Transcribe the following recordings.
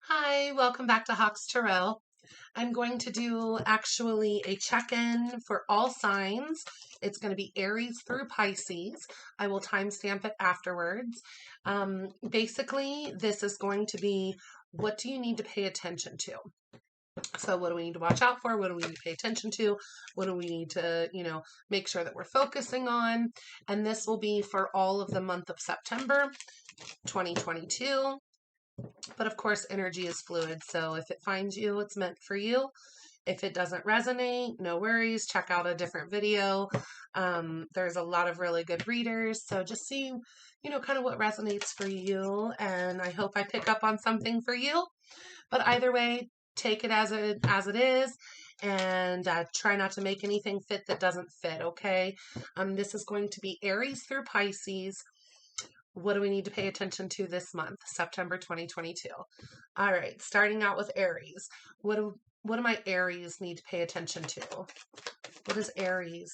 Hi, welcome back to Hawks Tarot. I'm going to do actually a check-in for all signs. It's going to be Aries through Pisces. I will timestamp it afterwards. Basically, this is going to be what do you need to pay attention to? So what do we need to watch out for? What do we need to pay attention to? What do we need to, make sure that we're focusing on? And this will be for all of the month of September 2022. But of course, energy is fluid. So if it finds you, it's meant for you. If it doesn't resonate, no worries. Check out a different video. There's a lot of really good readers. So just see, kind of what resonates for you. And I hope I pick up on something for you. But either way, take it as it is. And try not to make anything fit that doesn't fit, okay? This is going to be Aries through Pisces. What do we need to pay attention to this month, September 2022? All right, starting out with Aries. What do my Aries need to pay attention to? What does Aries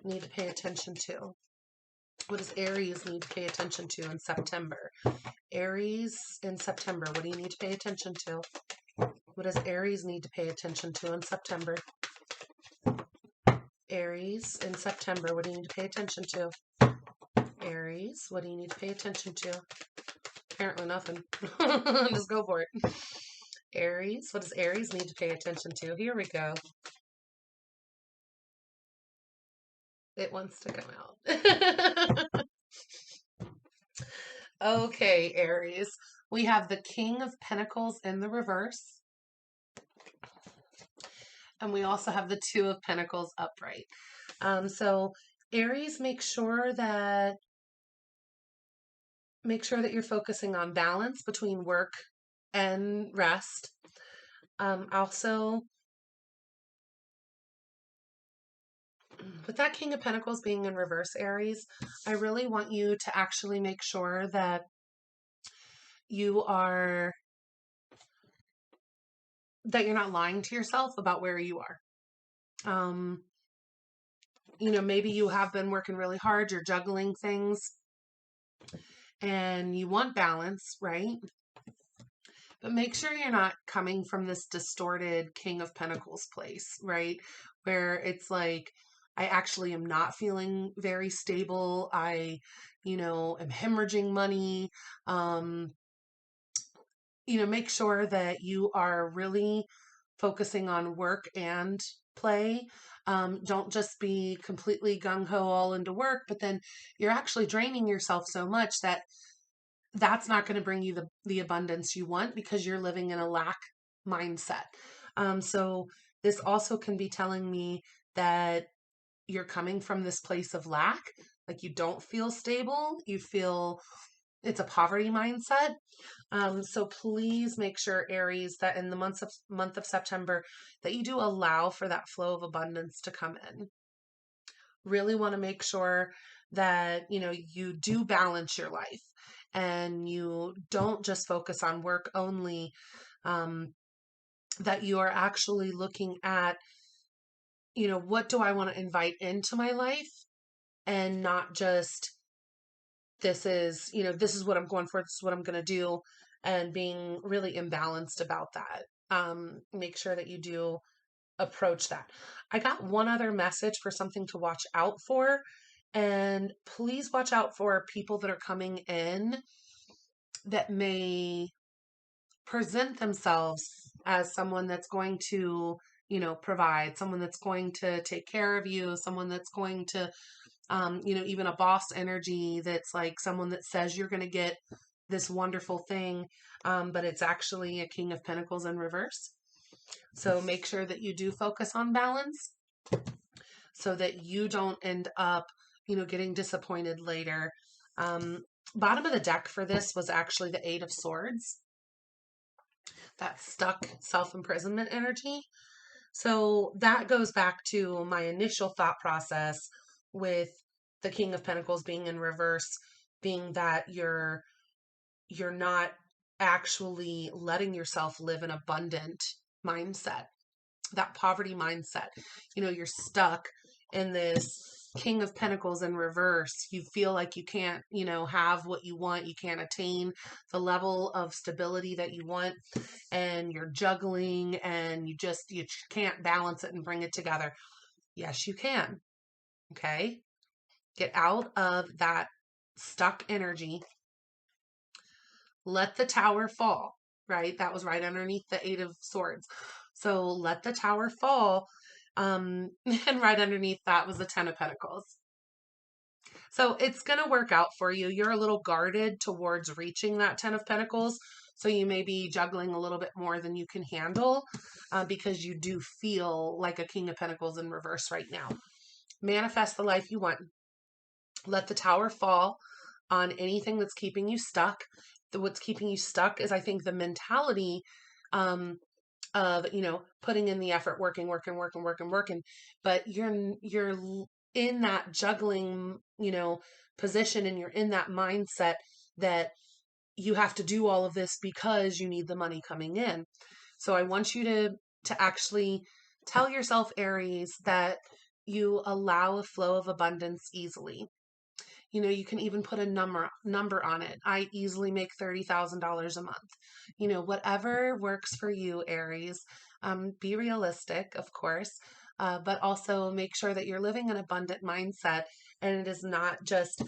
need to pay attention to? What does Aries need to pay attention to in September? Aries in September, what do you need to pay attention to? What does Aries need to pay attention to in September? Aries in September, what do you need to pay attention to? Aries, what do you need to pay attention to? Apparently nothing. Just go for it. Aries, what does Aries need to pay attention to? Here we go. It wants to come out. Okay, Aries. We have the King of Pentacles in the reverse. And we also have the Two of Pentacles upright. So Aries, make sure that you're focusing on balance between work and rest. Also, with that King of Pentacles being in reverse, Aries, I really want you to actually make sure that you're not lying to yourself about where you are. Maybe you have been working really hard, you're juggling things, and you want balance, right? But make sure you're not coming from this distorted King of Pentacles place, right? Where it's like, I actually am not feeling very stable. I, am hemorrhaging money. Make sure that you are really focusing on work and play. Don't just be completely gung-ho all into work, but then you're actually draining yourself so much that that's not going to bring you the abundance you want because you're living in a lack mindset. So this also can be telling me that you're coming from this place of lack, like you don't feel stable, you feel it's a poverty mindset. So please make sure, Aries, that in the month of September, that you do allow for that flow of abundance to come in. Really want to make sure that, you do balance your life and you don't just focus on work only, that you are actually looking at, what do I want to invite into my life and not just this is what I'm going for, this is what I'm going to do, and being really imbalanced about that. Make sure that you do approach that. I got one other message for something to watch out for, and please watch out for people that are coming in that may present themselves as someone that's going to, provide, someone that's going to take care of you, someone that's going to, even a boss energy that's like someone that says you're going to get this wonderful thing, but it's actually a King of Pentacles in reverse. So make sure that you do focus on balance so that you don't end up, getting disappointed later. Bottom of the deck for this was actually the Eight of Swords. That stuck self-imprisonment energy. So that goes back to my initial thought process with the King of Pentacles being in reverse, being that you're not actually letting yourself live an abundant mindset, that poverty mindset. You're stuck in this King of Pentacles in reverse. You feel like you can't, have what you want. You can't attain the level of stability that you want, and you're juggling and you can't balance it and bring it together. Yes, you can. Okay. Get out of that stuck energy. Let the tower fall, right? That was right underneath the Eight of Swords. So let the tower fall. And right underneath that was the Ten of Pentacles. So it's going to work out for you. You're a little guarded towards reaching that Ten of Pentacles. So you may be juggling a little bit more than you can handle because you do feel like a King of Pentacles in reverse right now. Manifest the life you want. Let the tower fall on anything that's keeping you stuck. What's keeping you stuck is, I think, the mentality of, putting in the effort, working, but you're in that juggling, position, and you're in that mindset that you have to do all of this because you need the money coming in. So I want you to actually tell yourself, Aries, that you allow a flow of abundance easily. You can even put a number on it. I easily make $30,000 a month. Whatever works for you, Aries. Be realistic, of course, but also make sure that you're living an abundant mindset, and it is not just,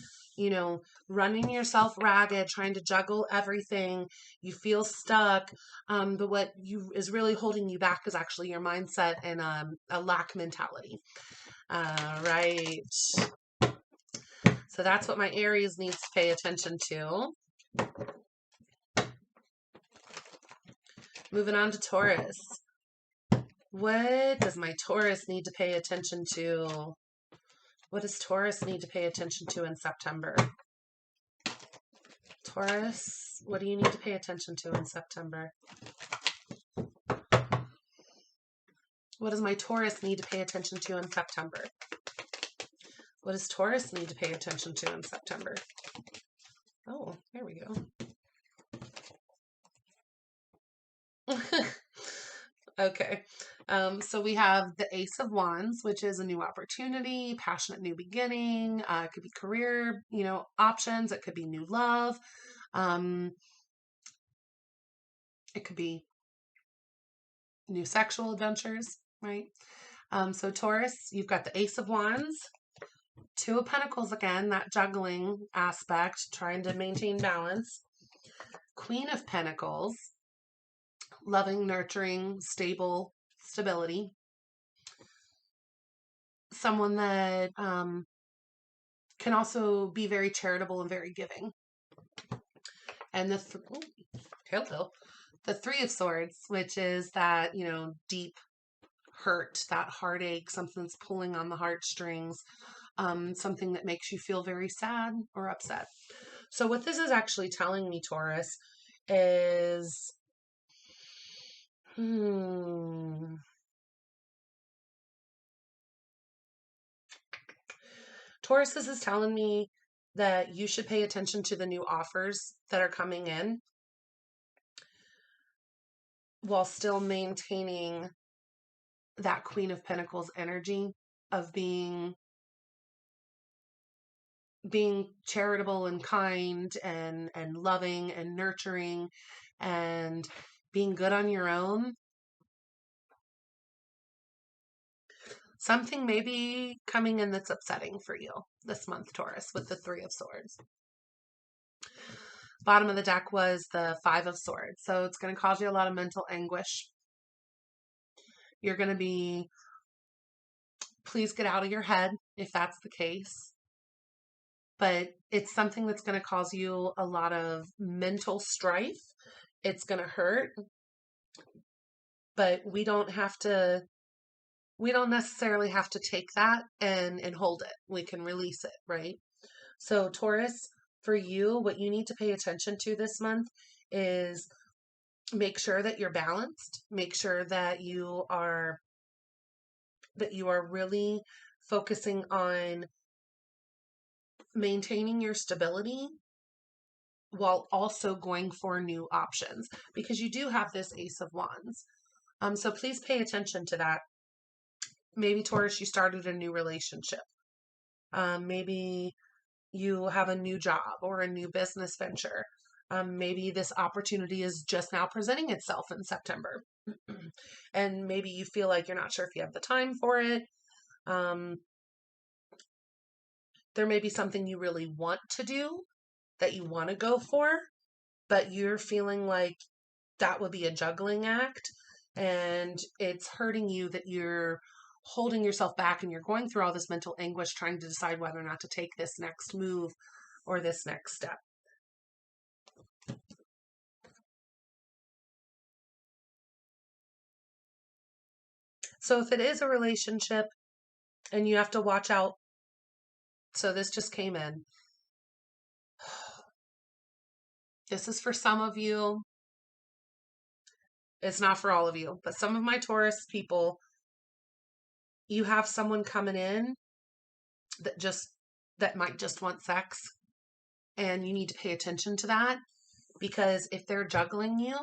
running yourself ragged, trying to juggle everything. You feel stuck, but what is really holding you back is actually your mindset and a lack mentality. Right. So that's what my Aries needs to pay attention to. Moving on to Taurus. What does my Taurus need to pay attention to? What does Taurus need to pay attention to in September? Taurus, what do you need to pay attention to in September? What does my Taurus need to pay attention to in September? What does Taurus need to pay attention to in September? Oh, there we go. Okay. So we have the Ace of Wands, which is a new opportunity, passionate new beginning. It could be career, options. It could be new love. It could be new sexual adventures, right? So Taurus, you've got the Ace of Wands, Two of Pentacles again, that juggling aspect, trying to maintain balance. Queen of Pentacles, loving, nurturing, stability. Someone that can also be very charitable and very giving. And the Three of Swords, which is that, deep hurt, that heartache, something that's pulling on the heartstrings, something that makes you feel very sad or upset. So what this is actually telling me, Taurus, is Taurus, this is telling me that you should pay attention to the new offers that are coming in while still maintaining that Queen of Pentacles energy of being charitable and kind and loving and nurturing and being good on your own. Something may be coming in that's upsetting for you this month, Taurus, with the Three of Swords. Bottom of the deck was the Five of Swords. So it's going to cause you a lot of mental anguish. You're going to be, please get out of your head if that's the case. But it's something that's going to cause you a lot of mental strife. It's going to hurt. But we don't necessarily have to take that and hold it. We can release it, right? So Taurus, for you, what you need to pay attention to this month is make sure that you're balanced. Make sure that you are really focusing on maintaining your stability while also going for new options, because you do have this Ace of Wands. So please pay attention to that. Maybe Taurus, you started a new relationship. Maybe you have a new job or a new business venture. Maybe this opportunity is just now presenting itself in September. And maybe you feel like you're not sure if you have the time for it. Um, there may be something you really want to do that you want to go for, but you're feeling like that would be a juggling act and it's hurting you, that you're holding yourself back and you're going through all this mental anguish trying to decide whether or not to take this next move or this next step. So if it is a relationship and you have to watch out, so this just came in. This is for some of you. It's not for all of you, but some of my Taurus people, you have someone coming in that might just want sex, and you need to pay attention to that, because if they're juggling you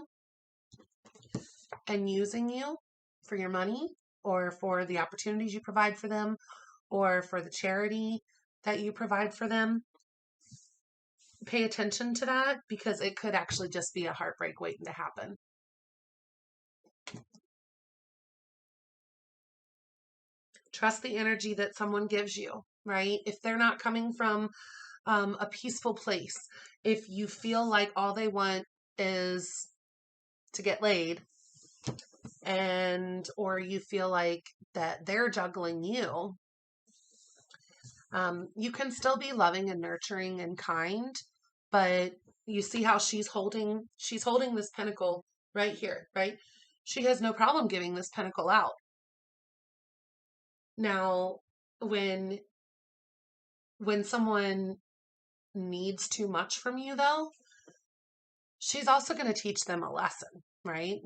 and using you for your money or for the opportunities you provide for them or for the charity that you provide for them, pay attention to that, because it could actually just be a heartbreak waiting to happen. Trust the energy that someone gives you, right? If they're not coming from a peaceful place, if you feel like all they want is to get laid, or you feel like that they're juggling you, you can still be loving and nurturing and kind, but you see how she's holding this pentacle right here, right? She has no problem giving this pentacle out. Now, when someone needs too much from you, though, she's also going to teach them a lesson, right?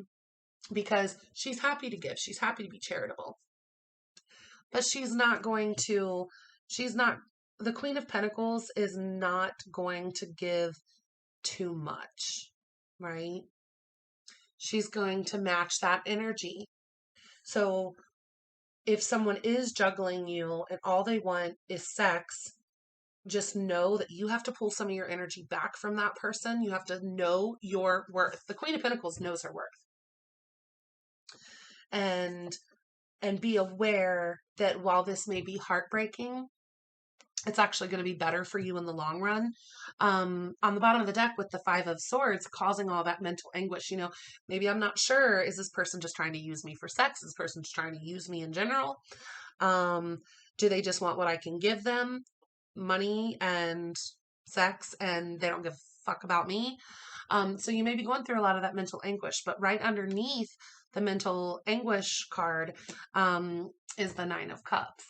Because she's happy to give, she's happy to be charitable, but the Queen of Pentacles is not going to give too much, right? She's going to match that energy. So if someone is juggling you and all they want is sex, just know that you have to pull some of your energy back from that person. You have to know your worth. The Queen of Pentacles knows her worth. And be aware that while this may be heartbreaking, it's actually going to be better for you in the long run. On the bottom of the deck with the Five of Swords causing all that mental anguish, maybe I'm not sure, is this person just trying to use me for sex? Is this person just trying to use me in general? Do they just want what I can give them? Money and sex, and they don't give a fuck about me. So you may be going through a lot of that mental anguish, but right underneath the mental anguish card is the Nine of Cups.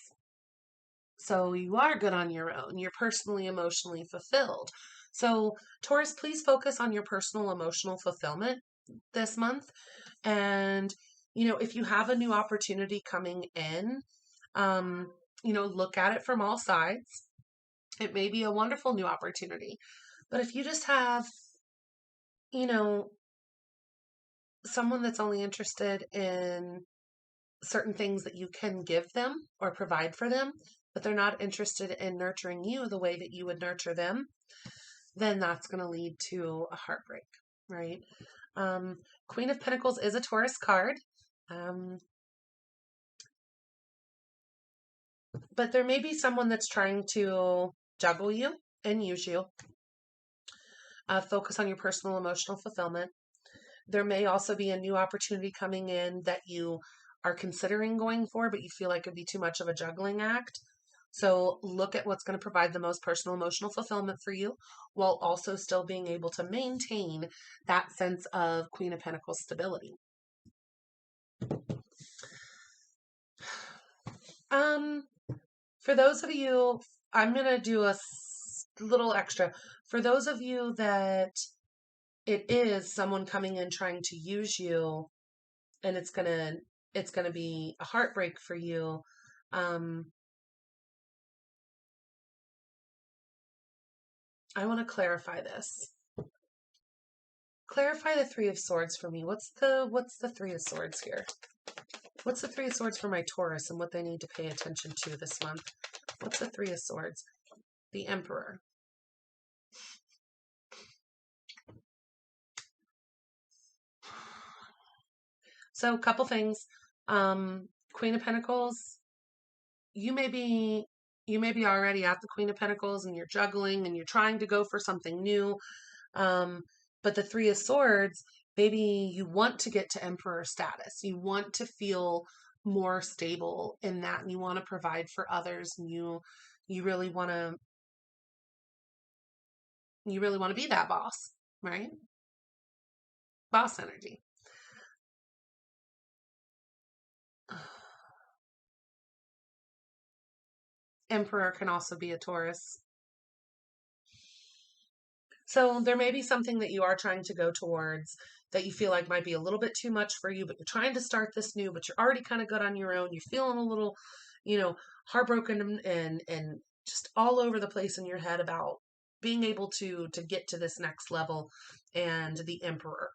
So you are good on your own. You're personally, emotionally fulfilled. So Taurus, please focus on your personal, emotional fulfillment this month. And, if you have a new opportunity coming in, look at it from all sides. It may be a wonderful new opportunity. But if you just have, someone that's only interested in certain things that you can give them or provide for them, but they're not interested in nurturing you the way that you would nurture them, then that's going to lead to a heartbreak, right? Queen of Pentacles is a Taurus card. But there may be someone that's trying to juggle you and use you. Focus on your personal emotional fulfillment. There may also be a new opportunity coming in that you are considering going for, but you feel like it'd be too much of a juggling act. So look at what's going to provide the most personal emotional fulfillment for you, while also still being able to maintain that sense of Queen of Pentacles stability. For those of you, I'm going to do a little extra. For those of you that it is someone coming in trying to use you, and it's going to be a heartbreak for you. I want to clarify this. Clarify the Three of Swords for me. What's the Three of Swords here? What's the Three of Swords for my Taurus and what they need to pay attention to this month? What's the Three of Swords? The Emperor. So a couple things. Queen of Pentacles, you may be already at the Queen of Pentacles and you're juggling and you're trying to go for something new. But the Three of Swords, maybe you want to get to Emperor status. You want to feel more stable in that, and you want to provide for others, and you really want to be that boss, right? Boss energy. Emperor can also be a Taurus. So there may be something that you are trying to go towards that you feel like might be a little bit too much for you, but you're trying to start this new, but you're already kind of good on your own. You're feeling a little, heartbroken and just all over the place in your head about being able to get to this next level. And the Emperor,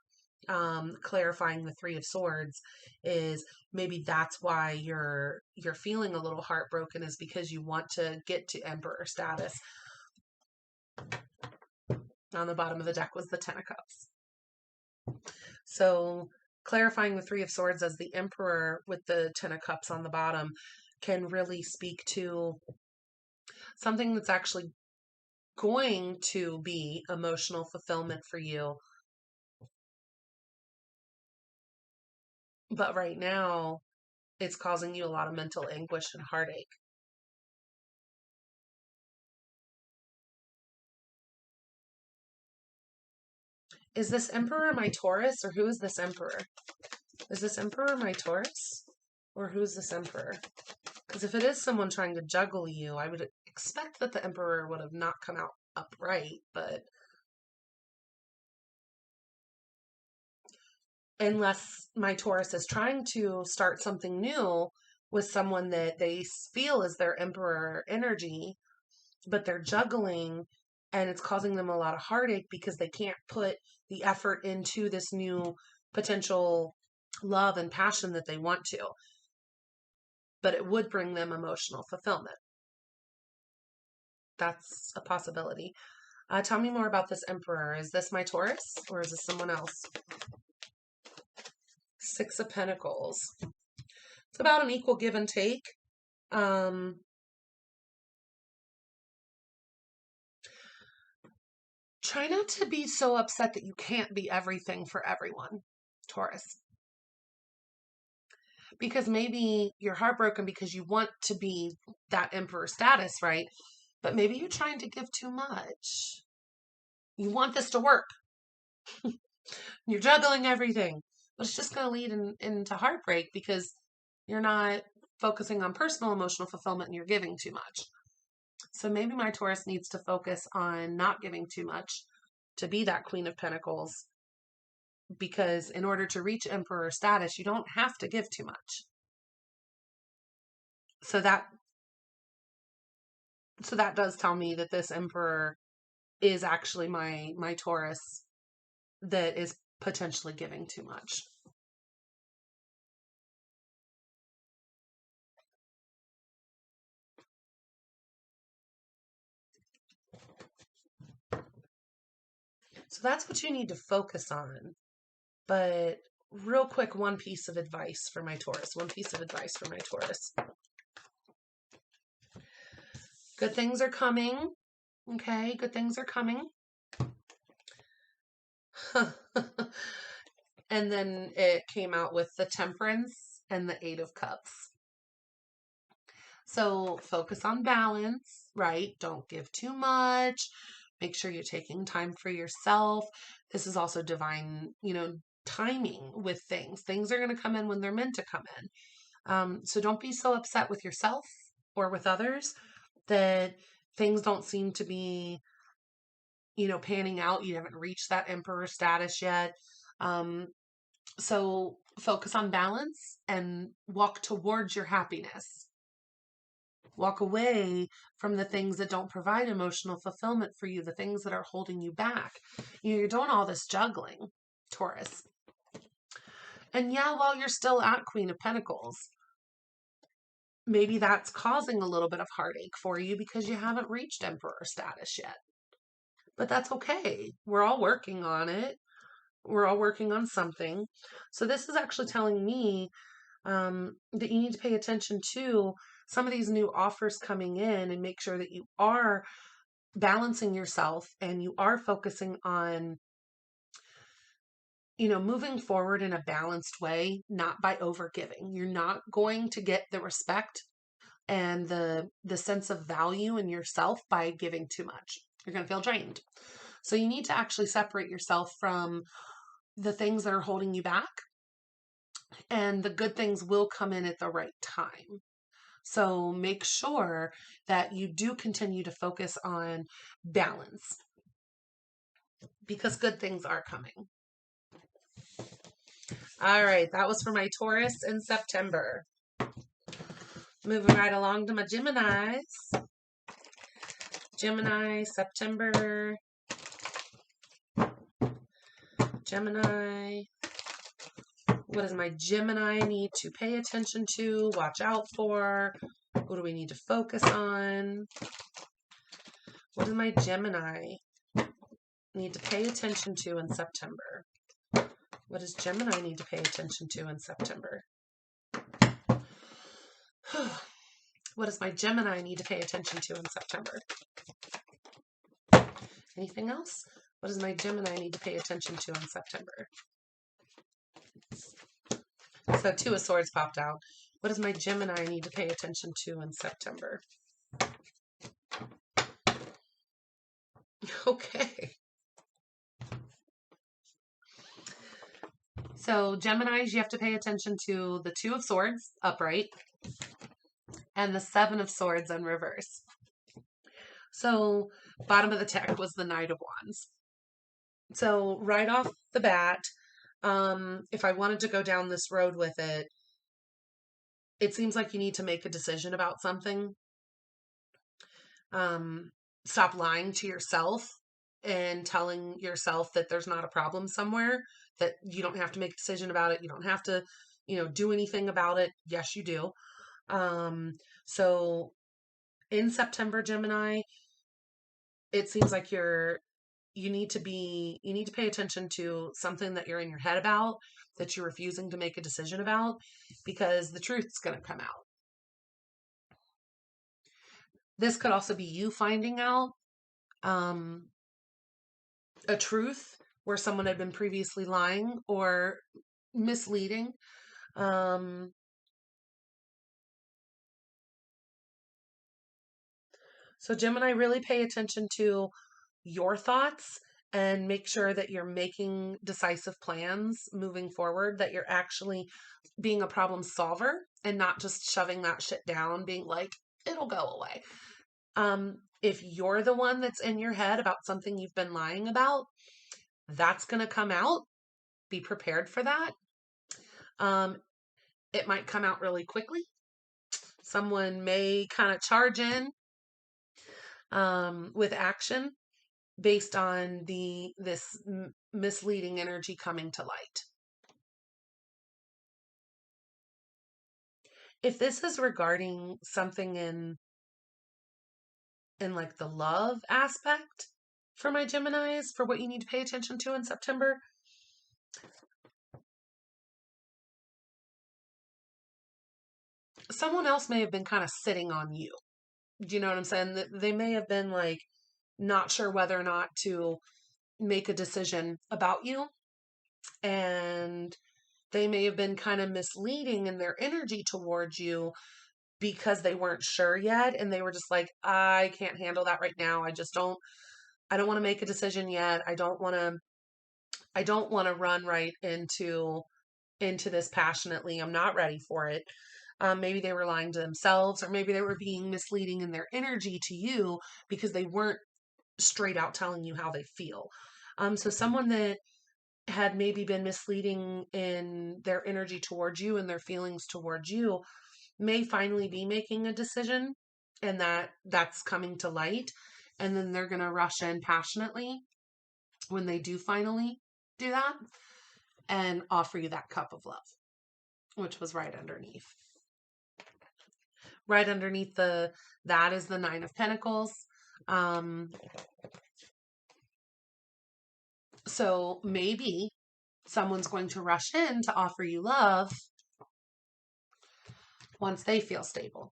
clarifying the Three of Swords, is maybe that's why you're feeling a little heartbroken, is because you want to get to Emperor status. On the bottom of the deck was the Ten of Cups. So clarifying the Three of Swords as the Emperor with the Ten of Cups on the bottom can really speak to something that's actually going to be emotional fulfillment for you. But right now, it's causing you a lot of mental anguish and heartache. Is this Emperor my Taurus, or who is this Emperor? Is this Emperor my Taurus, or who is this Emperor? Because if it is someone trying to juggle you, I would expect that the Emperor would have not come out upright, but unless my Taurus is trying to start something new with someone that they feel is their Emperor energy, but they're juggling and it's causing them a lot of heartache because they can't put the effort into this new potential love and passion that they want to. But it would bring them emotional fulfillment. That's a possibility. Tell me more about this Emperor. Is this my Taurus, or is this someone else? Six of Pentacles. It's about an equal give and take. Try not to be so upset that you can't be everything for everyone, Taurus. Because maybe you're heartbroken because you want to be that Emperor status, right? But maybe you're trying to give too much. You want this to work. You're juggling everything. But it's just going to lead into heartbreak because you're not focusing on personal emotional fulfillment and you're giving too much. So maybe my Taurus needs to focus on not giving too much to be that Queen of Pentacles, because in order to reach Emperor status, you don't have to give too much. So that does tell me that this Emperor is actually my Taurus that is potentially giving too much. So that's what you need to focus on. But real quick, one piece of advice for my Taurus. Good things are coming. Okay, good things are coming. And then it came out with the Temperance and the Eight of Cups. So focus on balance, right? Don't give too much. Make sure you're taking time for yourself. This is also divine, timing with things. Things are going to come in when they're meant to come in. So don't be so upset with yourself or with others that things don't seem to be, panning out. You haven't reached that Emperor status yet. So focus on balance and walk towards your happiness. Walk away from the things that don't provide emotional fulfillment for you, the things that are holding you back. You're doing all this juggling, Taurus. And yeah, while you're still at Queen of Pentacles, maybe that's causing a little bit of heartache for you because you haven't reached Emperor status yet. But that's okay. We're all working on it. We're all working on something. So this is actually telling me that you need to pay attention to some of these new offers coming in and make sure that you are balancing yourself and you are focusing on, moving forward in a balanced way, not by overgiving. You're not going to get the respect and the sense of value in yourself by giving too much. You're going to feel drained. So you need to actually separate yourself from the things that are holding you back, and the good things will come in at the right time. So make sure that you do continue to focus on balance because good things are coming. All right, that was for my Taurus in September. Moving right along to my Geminis. Gemini, September. Gemini. What does my Gemini need to pay attention to, watch out for? What do we need to focus on? What does my Gemini need to pay attention to in September? What does Gemini need to pay attention to in September? What does my Gemini need to pay attention to in September? Anything else? What does my Gemini need to pay attention to in September? So Two of Swords popped out. What does my Gemini need to pay attention to in September? Okay. So Geminis, you have to pay attention to the Two of Swords upright and the Seven of Swords in reverse. So bottom of the deck was the Knight of Wands. So right off the bat, if I wanted to go down this road with it, it seems like you need to make a decision about something. Stop lying to yourself and telling yourself that there's not a problem somewhere, that you don't have to make a decision about it. You don't have to, do anything about it. Yes, you do. So in September, Gemini, it seems like you need to pay attention to something that you're in your head about, that you're refusing to make a decision about, because the truth's going to come out. This could also be you finding out a truth where someone had been previously lying or misleading. So Gemini, really pay attention to your thoughts and make sure that you're making decisive plans moving forward, that you're actually being a problem solver and not just shoving that shit down, being like, it'll go away. If you're the one that's in your head about something you've been lying about, that's going to come out. Be prepared for that. It might come out really quickly. Someone may kind of charge in with action based on this misleading energy coming to light. If this is regarding something in like the love aspect for my Geminis, for what you need to pay attention to in September, someone else may have been kind of sitting on you. Do you know what I'm saying? They may have been like not sure whether or not to make a decision about you, and they may have been kind of misleading in their energy towards you because they weren't sure yet, and they were just like, I can't handle that right now. I don't want to make a decision yet. I don't want to run right into this passionately. I'm not ready for it. Maybe they were lying to themselves, or maybe they were being misleading in their energy to you because they weren't straight out telling you how they feel. So someone that had maybe been misleading in their energy towards you and their feelings towards you may finally be making a decision, and that's coming to light, and then they're going to rush in passionately when they do finally do that and offer you that cup of love, which was right underneath. right underneath that is the Nine of Pentacles. So maybe someone's going to rush in to offer you love once they feel stable.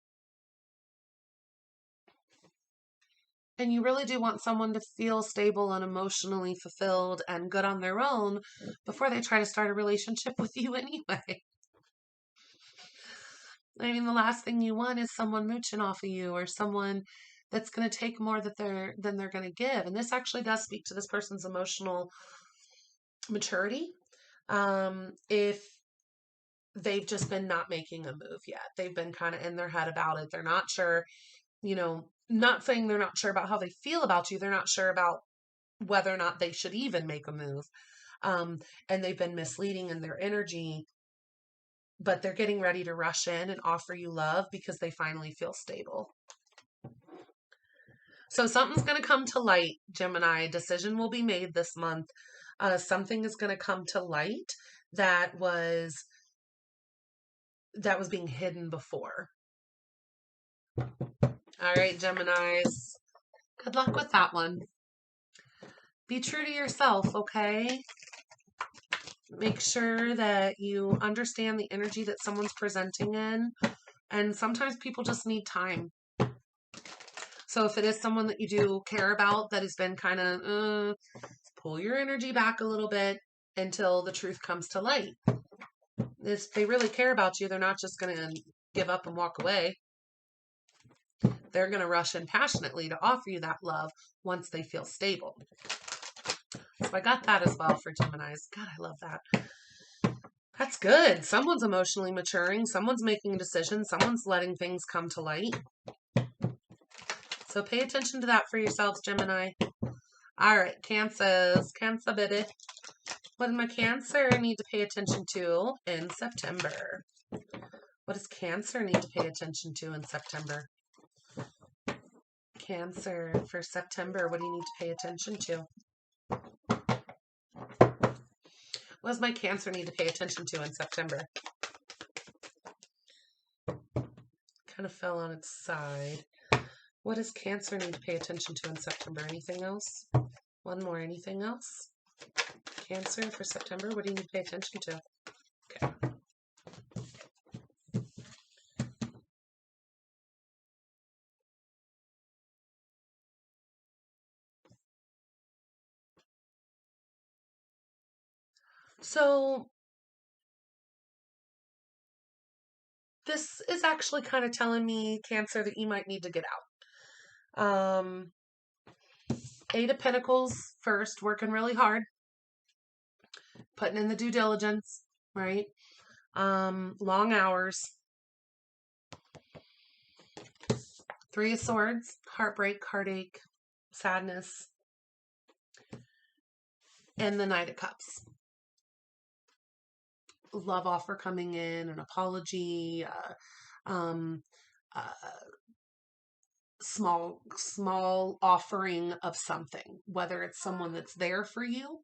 And you really do want someone to feel stable and emotionally fulfilled and good on their own before they try to start a relationship with you anyway. I mean, the last thing you want is someone mooching off of you or someone that's going to take more than they're going to give. And this actually does speak to this person's emotional maturity. If they've just been not making a move yet, they've been kind of in their head about it. They're not sure, not saying they're not sure about how they feel about you. They're not sure about whether or not they should even make a move. And they've been misleading in their energy, but they're getting ready to rush in and offer you love because they finally feel stable. So something's going to come to light, Gemini. A decision will be made this month. Something is going to come to light that was being hidden before. All right, Geminis. Good luck with that one. Be true to yourself, okay? Make sure that you understand the energy that someone's presenting in. And sometimes people just need time. So if it is someone that you do care about that has been kind of, pull your energy back a little bit until the truth comes to light. If they really care about you, they're not just going to give up and walk away. They're going to rush in passionately to offer you that love once they feel stable. So I got that as well for Geminis. God, I love that. That's good. Someone's emotionally maturing. Someone's making a decision. Someone's letting things come to light. So pay attention to that for yourselves, Gemini. All right, Cancers. Cancer, baby. What does my Cancer need to pay attention to in September? What does Cancer need to pay attention to in September? Cancer for September, what do you need to pay attention to? What does my Cancer need to pay attention to in September? Kind of fell on its side. What does Cancer need to pay attention to in September? Anything else? One more. Anything else? Cancer for September, what do you need to pay attention to? Okay. So this is actually kind of telling me, Cancer, that you might need to get out. Eight of Pentacles first, working really hard, putting in the due diligence, right? Long hours. Three of Swords, heartbreak, heartache, sadness, and the Knight of Cups. Love offer coming in, an apology, small offering of something, whether it's someone that's there for you.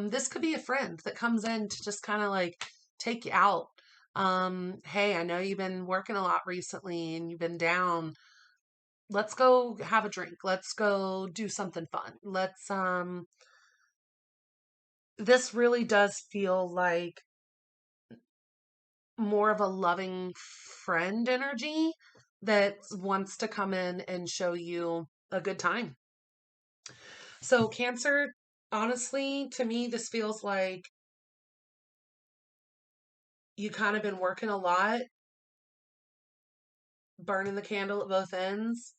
This could be a friend that comes in to just kind of like take you out. Hey, I know you've been working a lot recently and you've been down. Let's go have a drink. Let's go do something fun. This really does feel like more of a loving friend energy that wants to come in and show you a good time. So Cancer, honestly, to me, this feels like you kind of been working a lot, burning the candle at both ends,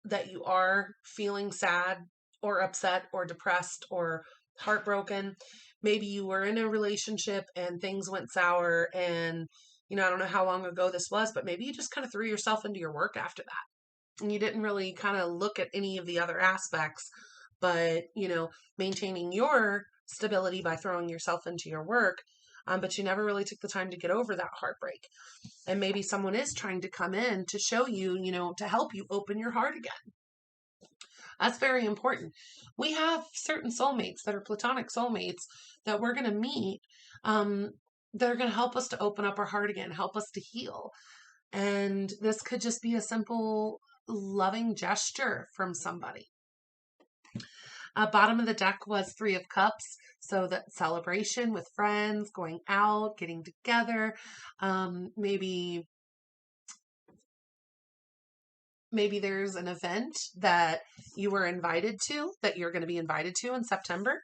that you are feeling sad or upset or depressed or heartbroken. Maybe you were in a relationship and things went sour and, I don't know how long ago this was, but maybe you just kind of threw yourself into your work after that. And you didn't really kind of look at any of the other aspects, but, maintaining your stability by throwing yourself into your work. But you never really took the time to get over that heartbreak. And maybe someone is trying to come in to show you, to help you open your heart again. That's very important. We have certain soulmates that are platonic soulmates that we're going to meet that are going to help us to open up our heart again, help us to heal. And this could just be a simple loving gesture from somebody. Bottom of the deck was Three of Cups. So that celebration with friends, going out, getting together, maybe there's an event that you were invited to, that you're going to be invited to in September.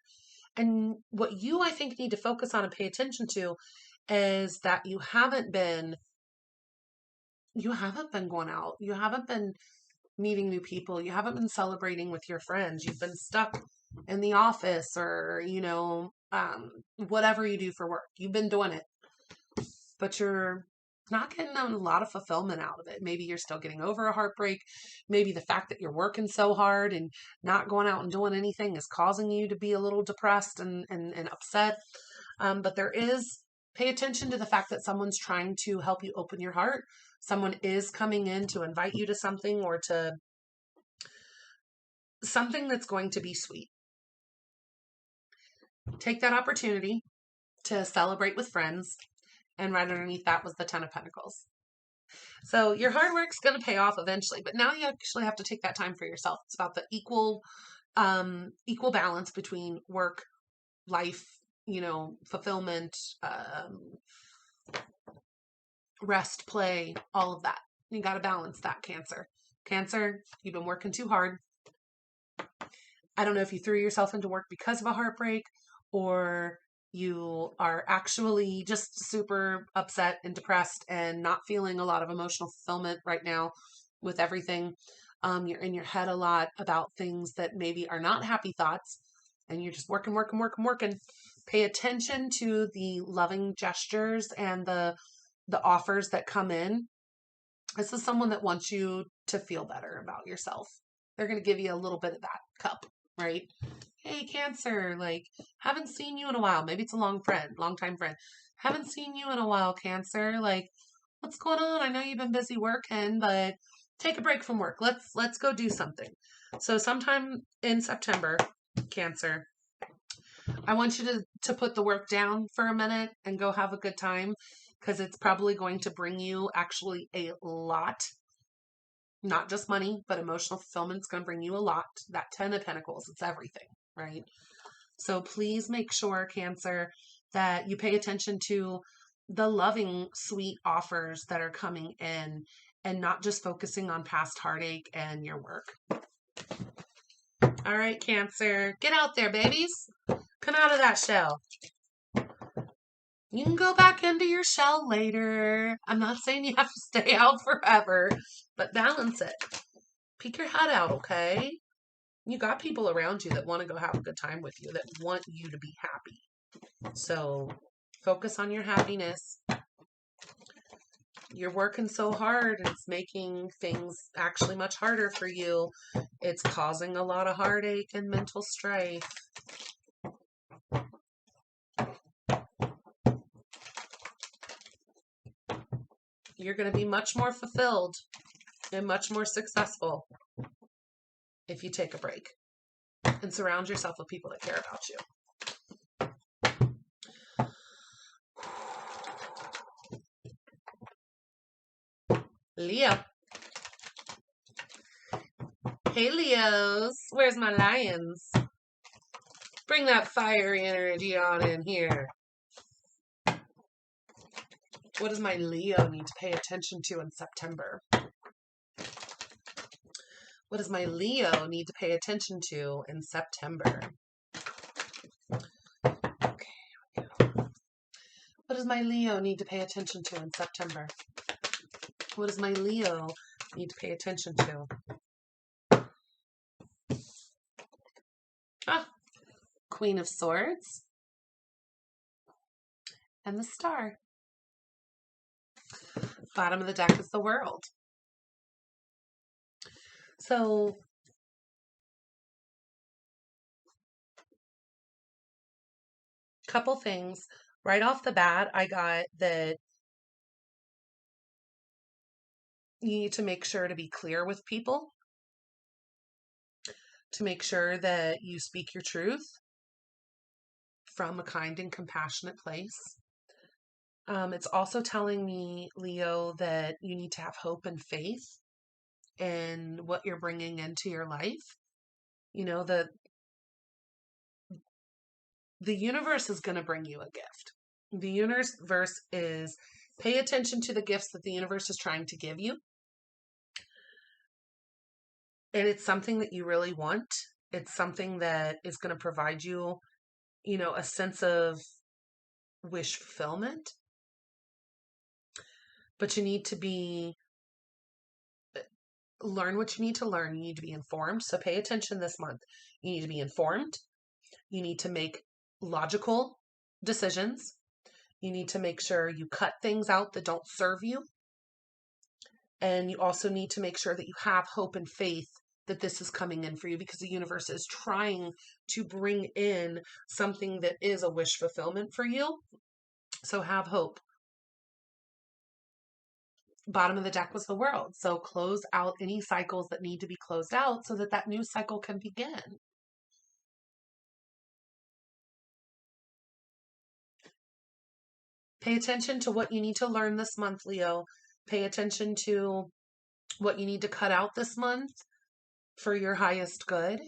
And what you, I think, need to focus on and pay attention to is that you haven't been going out. You haven't been meeting new people. You haven't been celebrating with your friends. You've been stuck in the office or, whatever you do for work. You've been doing it, but you're not getting a lot of fulfillment out of it. Maybe you're still getting over a heartbreak. Maybe the fact that you're working so hard and not going out and doing anything is causing you to be a little depressed and upset. But pay attention to the fact that someone's trying to help you open your heart. Someone is coming in to invite you to something or to something that's going to be sweet. Take that opportunity to celebrate with friends. And right underneath that was the Ten of Pentacles. So your hard work's going to pay off eventually, but now you actually have to take that time for yourself. It's about the equal balance between work, life, fulfillment, rest, play, all of that. You got to balance that, Cancer. Cancer, you've been working too hard. I don't know if you threw yourself into work because of a heartbreak or you are actually just super upset and depressed and not feeling a lot of emotional fulfillment right now with everything. You're in your head a lot about things that maybe are not happy thoughts and you're just working. Pay attention to the loving gestures and the offers that come in. This is someone that wants you to feel better about yourself. They're going to give you a little bit of that cup, right? Hey, Cancer, haven't seen you in a while. Maybe it's a long time friend. Haven't seen you in a while, Cancer. What's going on? I know you've been busy working, but take a break from work. Let's go do something. So sometime in September, Cancer, I want you to put the work down for a minute and go have a good time because it's probably going to bring you actually a lot. Not just money, but emotional fulfillment is going to bring you a lot. That Ten of Pentacles, it's everything, right? So please make sure, Cancer, that you pay attention to the loving, sweet offers that are coming in and not just focusing on past heartache and your work. All right, Cancer, get out there, babies. Come out of that shell. You can go back into your shell later. I'm not saying you have to stay out forever, but balance it. Peek your head out, okay? You got people around you that want to go have a good time with you, that want you to be happy. So focus on your happiness. You're working so hard and it's making things actually much harder for you. It's causing a lot of heartache and mental strife. You're going to be much more fulfilled and much more successful if you take a break and surround yourself with people that care about you. Leo. Hey, Leos. Where's my lions? Bring that fiery energy on in here. What does my Leo need to pay attention to in September? What does my Leo need to pay attention to in September? Okay, here we go. What does my Leo need to pay attention to in September? What does my Leo need to pay attention to? Queen of Swords and the Star. Bottom of the deck is the World. So couple things. Right off the bat, I got that you need to make sure to be clear with people, to make sure that you speak your truth from a kind and compassionate place. It's also telling me, Leo, that you need to have hope and faith in what you're bringing into your life. You know, the universe is going to bring you a gift. The universe is, pay attention to the gifts that the universe is trying to give you. And it's something that you really want. It's something that is going to provide you, a sense of wish fulfillment. But you need to learn what you need to learn. You need to be informed. So pay attention this month. You need to be informed. You need to make logical decisions. You need to make sure you cut things out that don't serve you. And you also need to make sure that you have hope and faith that this is coming in for you, because the universe is trying to bring in something that is a wish fulfillment for you. So have hope. Bottom of the deck was the World. So close out any cycles that need to be closed out so that that new cycle can begin. Pay attention to what you need to learn this month, Leo. Pay attention to what you need to cut out this month for your highest good.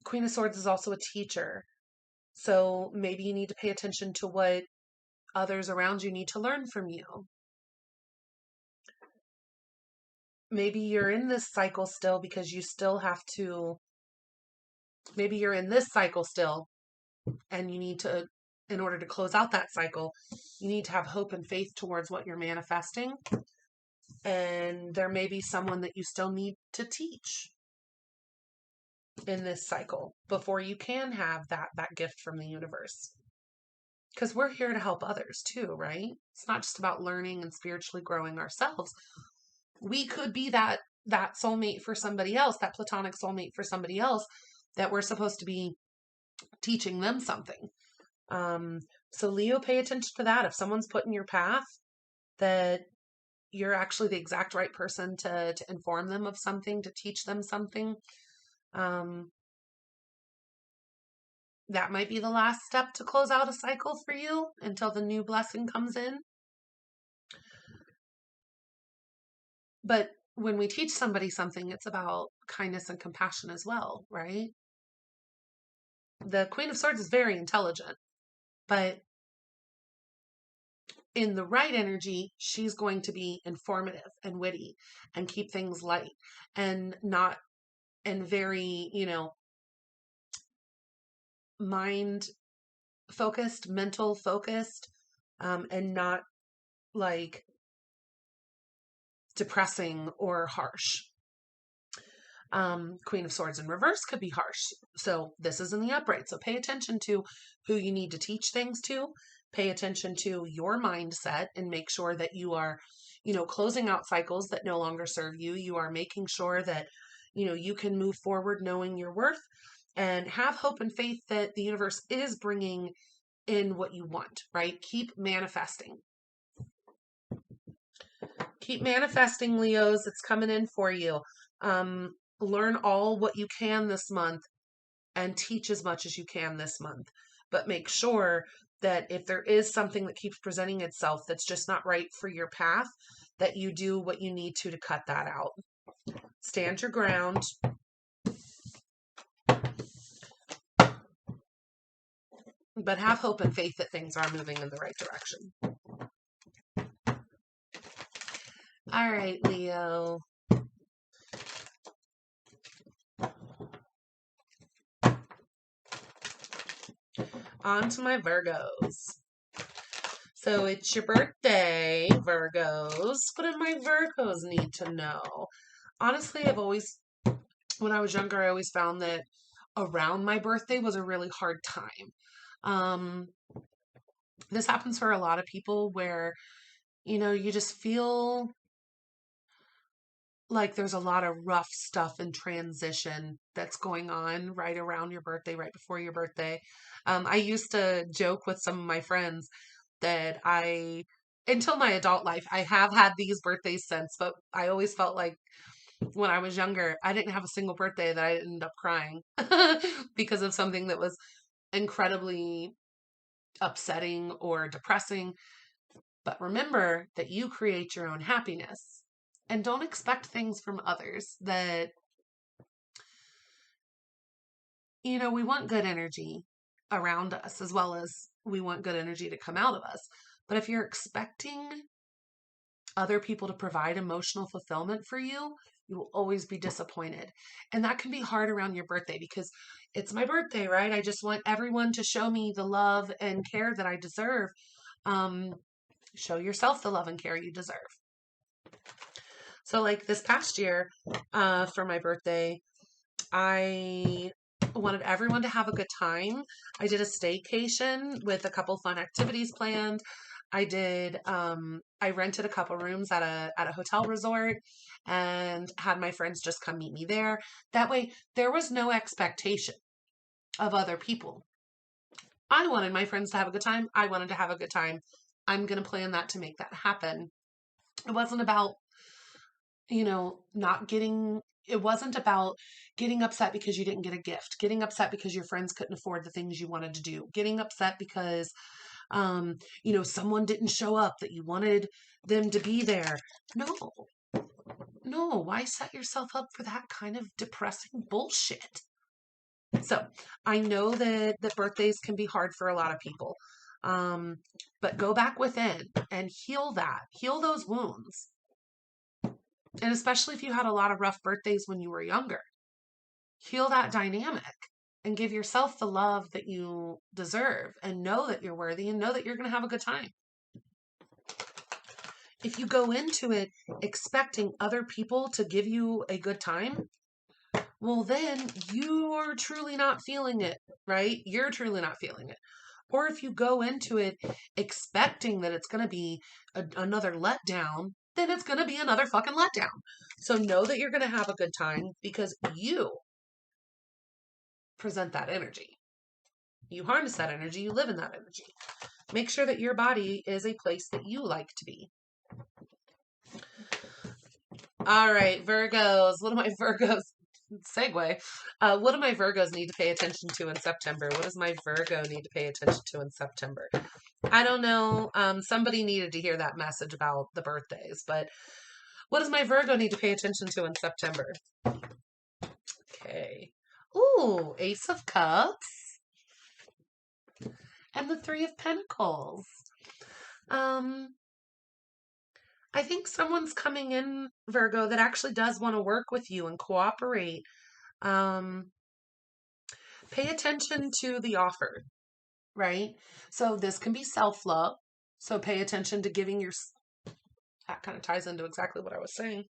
Queen of Swords is also a teacher. So maybe you need to pay attention to what others around you need to learn from you. Maybe you're in this cycle still because you still have to, maybe you're in this cycle still and you need to, in order to close out that cycle, you need to have hope and faith towards what you're manifesting. And there may be someone that you still need to teach in this cycle before you can have that gift from the universe. Because we're here to help others too, right? It's not just about learning and spiritually growing ourselves. We could be that soulmate for somebody else, that platonic soulmate for somebody else, that we're supposed to be teaching them something. So Leo, pay attention to that. If someone's put in your path that you're actually the exact right person to inform them of something, to teach them something, that might be the last step to close out a cycle for you until the new blessing comes in. But when we teach somebody something, it's about kindness and compassion as well, right? The Queen of Swords is very intelligent, but in the right energy, she's going to be informative and witty and keep things light and not, and very, mind focused, mental focused, and not like depressing or harsh. Queen of Swords in reverse could be harsh. So this is in the upright. So pay attention to who you need to teach things to. Pay attention to your mindset and make sure that you are, closing out cycles that no longer serve you. You are making sure that, you can move forward knowing your worth, and have hope and faith that the universe is bringing in what you want, right? Keep manifesting. Keep manifesting, Leos. It's coming in for you. Learn all what you can this month and teach as much as you can this month. But make sure that if there is something that keeps presenting itself that's just not right for your path, that you do what you need to cut that out. Stand your ground. But have hope and faith that things are moving in the right direction. All right, Leo. On to my Virgos. So it's your birthday, Virgos. What do my Virgos need to know? Honestly, when I was younger, I always found that around my birthday was a really hard time. This happens for a lot of people where, you just feel like there's a lot of rough stuff in transition that's going on right around your birthday, right before your birthday. I used to joke with some of my friends that until my adult life, I have had these birthdays since, but I always felt like when I was younger, I didn't have a single birthday that I ended up crying because of something that was incredibly upsetting or depressing. But remember that you create your own happiness, and don't expect things from others that, we want good energy around us as well as we want good energy to come out of us. But if you're expecting other people to provide emotional fulfillment for you, you will always be disappointed. And that can be hard around your birthday because it's my birthday, right? I just want everyone to show me the love and care that I deserve. Show yourself the love and care you deserve. So like this past year, for my birthday, I wanted everyone to have a good time. I did a staycation with a couple fun activities planned. I rented a couple rooms at a hotel resort and had my friends just come meet me there. That way there was no expectation of other people. I wanted my friends to have a good time. I wanted to have a good time. I'm going to plan that to make that happen. It wasn't about, it wasn't about getting upset because you didn't get a gift, getting upset because your friends couldn't afford the things you wanted to do, getting upset because, someone didn't show up that you wanted them to be there. No, why set yourself up for that kind of depressing bullshit? So I know that birthdays can be hard for a lot of people. But go back within and heal those wounds. And especially if you had a lot of rough birthdays when you were younger, heal that dynamic and give yourself the love that you deserve and know that you're worthy and know that you're going to have a good time. If you go into it expecting other people to give you a good time, well, then you're truly not feeling it, right? You're truly not feeling it. Or if you go into it expecting that it's going to be another letdown, then it's going to be another fucking letdown. So know that you're going to have a good time because you present that energy. You harness that energy. You live in that energy. Make sure that your body is a place that you like to be. All right, Virgos. What do my Virgos segue? What do my Virgos need to pay attention to in September? What does my Virgo need to pay attention to in September? I don't know. Somebody needed to hear that message about the birthdays, but what does my Virgo need to pay attention to in September? Okay. Ooh, Ace of Cups and the Three of Pentacles. I think someone's coming in, Virgo, that actually does want to work with you and cooperate. Pay attention to the offer, right? So this can be self-love. So pay attention to giving your... That kind of ties into exactly what I was saying.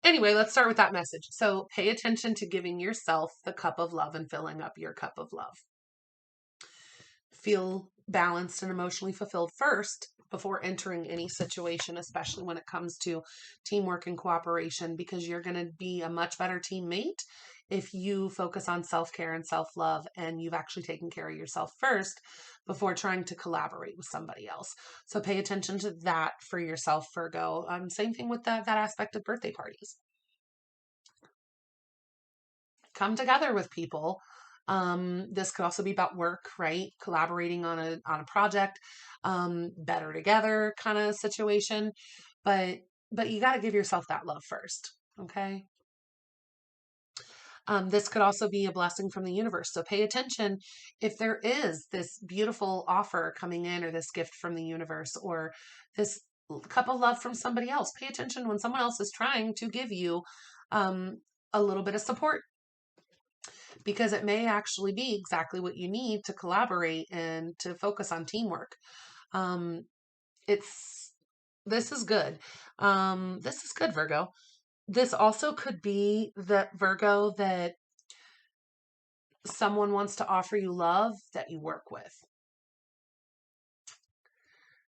Anyway, let's start with that message. So pay attention to giving yourself the cup of love and filling up your cup of love. Feel balanced and emotionally fulfilled first before entering any situation, especially when it comes to teamwork and cooperation, because you're going to be a much better teammate if you focus on self-care and self-love and you've actually taken care of yourself first before trying to collaborate with somebody else. So pay attention to that for yourself, Virgo. Same thing with that aspect of birthday parties. Come together with people. This could also be about work, right? Collaborating on a project, better together kind of situation. But you got to give yourself that love first. Okay. This could also be a blessing from the universe. So pay attention if there is this beautiful offer coming in or this gift from the universe or this cup of love from somebody else. Pay attention when someone else is trying to give you a little bit of support, because it may actually be exactly what you need to collaborate and to focus on teamwork. This is good. This is good, Virgo. This also could be that, Virgo, that someone wants to offer you love that you work with.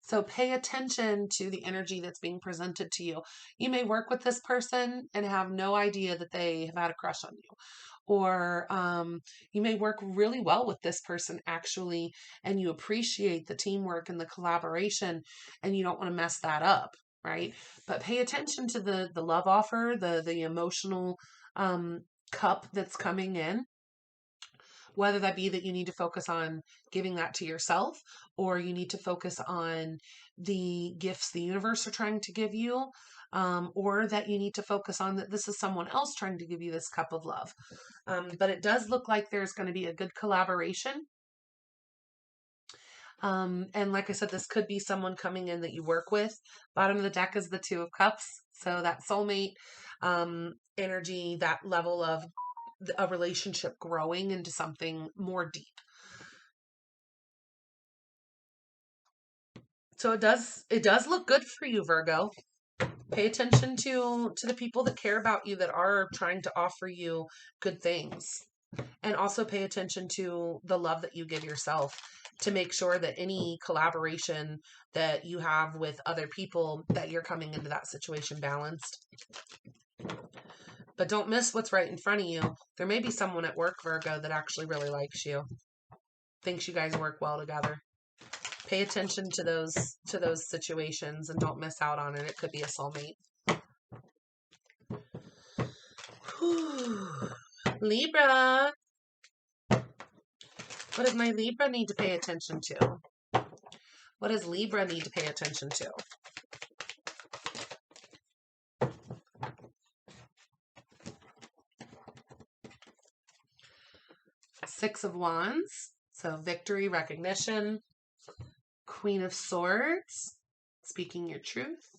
So pay attention to the energy that's being presented to you. You may work with this person and have no idea that they have had a crush on you. Or you may work really well with this person actually, and you appreciate the teamwork and the collaboration, and you don't want to mess that up, right? But pay attention to the love offer, the emotional cup that's coming in. whether that be that you need to focus on giving that to yourself, or you need to focus on the gifts the universe are trying to give you, or that you need to focus on that this is someone else trying to give you this cup of love. But it does look like there's going to be a good collaboration. And like I said, this could be someone coming in that you work with. Bottom of the deck is the Two of Cups. So that soulmate energy, that level of a relationship growing into something more deep. So it does look good for you, Virgo. Pay attention to the people that care about you, that are trying to offer you good things. And also pay attention to the love that you give yourself, to make sure that any collaboration that you have with other people, that you're coming into that situation balanced. But don't miss what's right in front of you. There may be someone at work, Virgo, that actually really likes you, thinks you guys work well together. Pay attention to those situations and don't miss out on it. It could be a soulmate. Whew. Libra. What does my Libra need to pay attention to? What does Libra need to pay attention to? Six of Wands. So victory, recognition. Queen of Swords. Speaking your truth.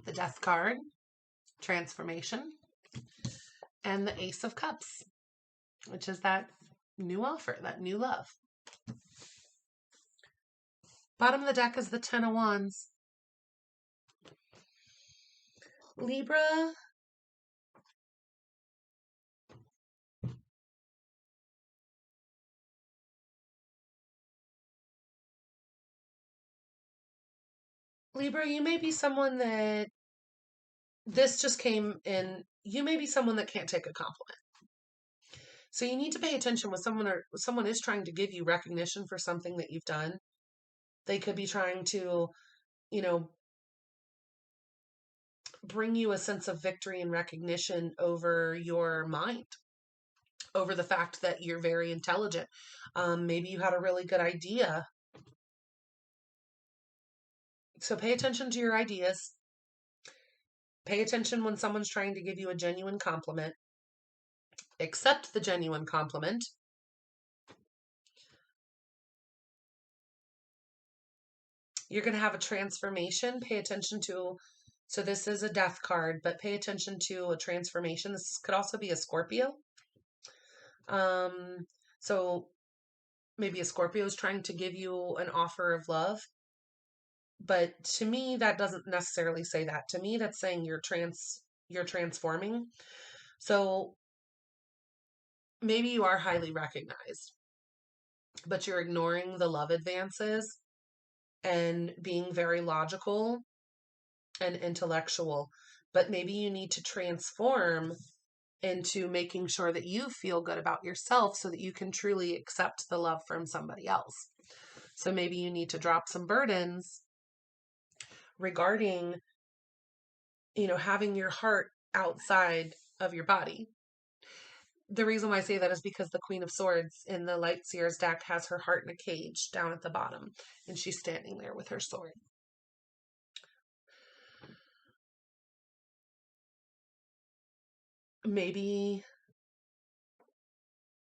The Death card. Transformation. And the Ace of Cups, which is that new offer, that new love. Bottom of the deck is the Ten of Wands. Libra. Libra, you may be someone that, this just came in, you may be someone that can't take a compliment. So you need to pay attention when someone is trying to give you recognition for something that you've done. They could be trying to, bring you a sense of victory and recognition over your mind, over the fact that you're very intelligent. Maybe you had a really good idea. So pay attention to your ideas. Pay attention when someone's trying to give you a genuine compliment. Accept the genuine compliment. You're going to have a transformation. Pay attention to, so this is a death card, but pay attention to a transformation. This could also be a Scorpio. So maybe a Scorpio is trying to give you an offer of love. But to me, that doesn't necessarily say that. To me, that's saying you're transforming. So maybe you are highly recognized, but you're ignoring the love advances and being very logical and intellectual. But maybe you need to transform into making sure that you feel good about yourself so that you can truly accept the love from somebody else. So maybe you need to drop some burdens regarding, having your heart outside of your body. The reason why I say that is because the Queen of Swords in the Light Seers deck has her heart in a cage down at the bottom, and she's standing there with her sword. Maybe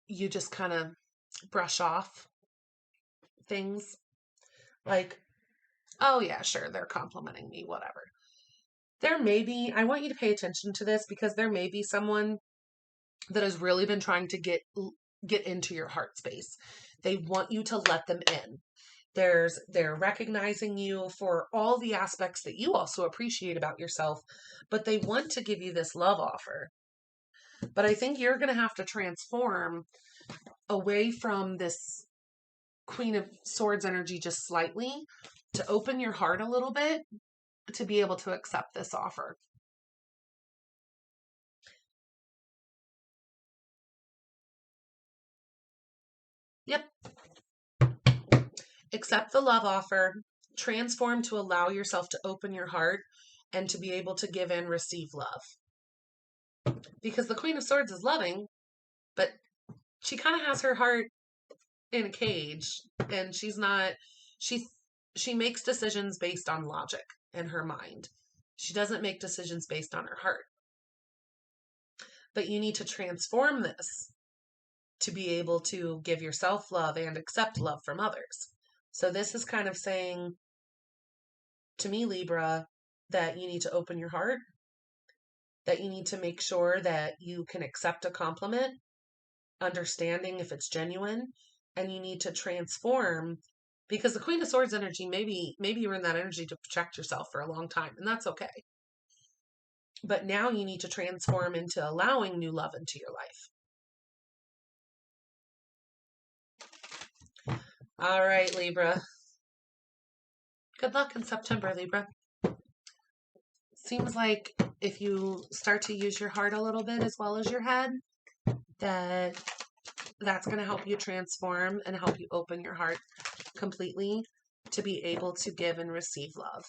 you just kind of brush off things like, oh yeah, sure, they're complimenting me, whatever. I want you to pay attention to this, because there may be someone that has really been trying to get into your heart space. They want you to let them in. They're recognizing you for all the aspects that you also appreciate about yourself, but they want to give you this love offer. But I think you're going to have to transform away from this Queen of Swords energy just slightly, to open your heart a little bit, to be able to accept this offer. Yep. Accept the love offer, transform to allow yourself to open your heart and to be able to give and receive love. Because the Queen of Swords is loving, but she kind of has her heart in a cage, and she's not, she, she makes decisions based on logic in her mind. She doesn't make decisions based on her heart. But you need to transform this to be able to give yourself love and accept love from others. So this is kind of saying to me, Libra, that you need to open your heart, that you need to make sure that you can accept a compliment, understanding if it's genuine, and you need to transform, because the Queen of Swords energy, maybe you were in that energy to protect yourself for a long time, and that's okay. But now you need to transform into allowing new love into your life. All right, Libra. Good luck in September, Libra. Seems like if you start to use your heart a little bit as well as your head, that's going to help you transform and help you open your heart completely to be able to give and receive love.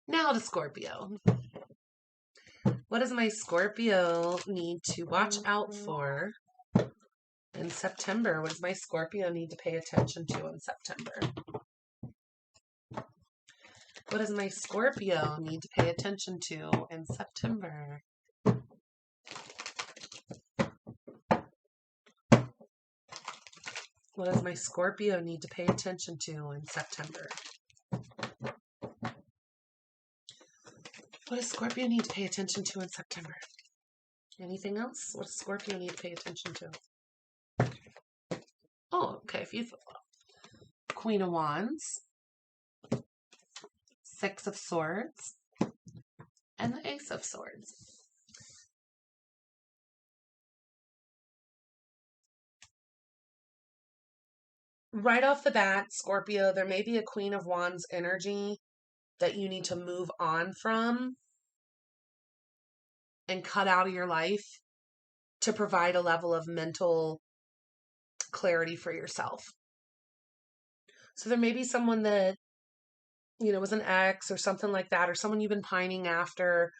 Now to Scorpio. What does my Scorpio need to watch out for in September? What does my Scorpio need to pay attention to in September? What does my Scorpio need to pay attention to in September? What does my Scorpio need to pay attention to in September? What does Scorpio need to pay attention to in September? Anything else? What does Scorpio need to pay attention to? Oh, okay. If you Queen of Wands, Six of Swords, and the Ace of Swords. Right off the bat, Scorpio, there may be a Queen of Wands energy that you need to move on from and cut out of your life to provide a level of mental clarity for yourself. So there may be someone that, was an ex or something like that, or someone you've been pining after,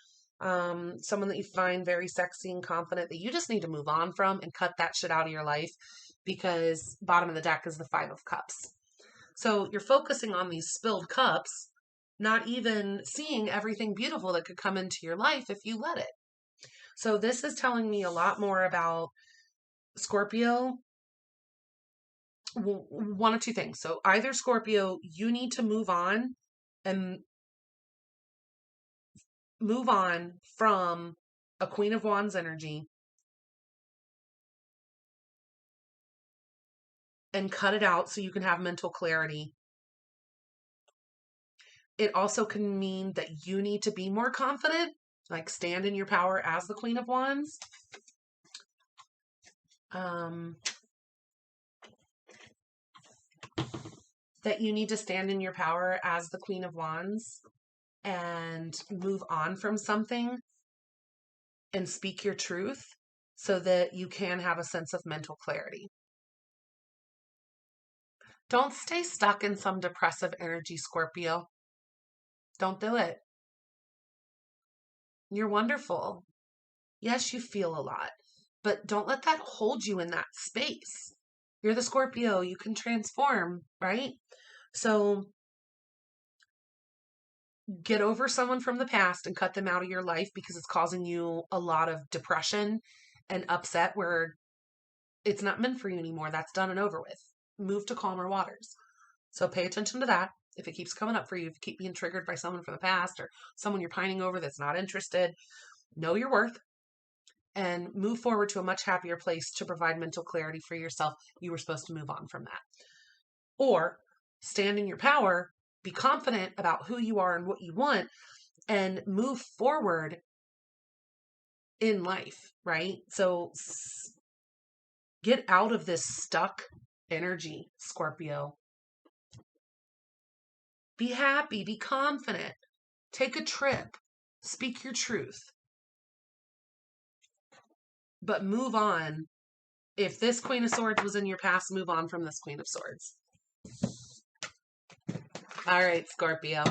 someone that you find very sexy and confident that you just need to move on from and cut that shit out of your life, because bottom of the deck is the Five of Cups. So you're focusing on these spilled cups, not even seeing everything beautiful that could come into your life if you let it. So this is telling me a lot more about Scorpio. One of two things. So either Scorpio, you need to move on from a Queen of Wands energy and cut it out so you can have mental clarity. It also can mean that you need to be more confident, like stand in your power as the Queen of Wands. That you need to stand in your power as the Queen of Wands and move on from something and speak your truth so that you can have a sense of mental clarity. Don't stay stuck in some depressive energy, Scorpio. Don't do it. You're wonderful. Yes, you feel a lot, but don't let that hold you in that space. You're the Scorpio. You can transform, right? So get over someone from the past and cut them out of your life because it's causing you a lot of depression and upset where it's not meant for you anymore. That's done and over with. Move to calmer waters. So pay attention to that. If it keeps coming up for you, if you keep being triggered by someone from the past or someone you're pining over that's not interested, know your worth and move forward to a much happier place to provide mental clarity for yourself. You were supposed to move on from that. Or stand in your power, be confident about who you are and what you want, and move forward in life, right? So get out of this stuck energy, Scorpio. Be happy, be confident, take a trip, speak your truth. But move on. If this Queen of Swords was in your past, move on from this Queen of Swords. All right, Scorpio.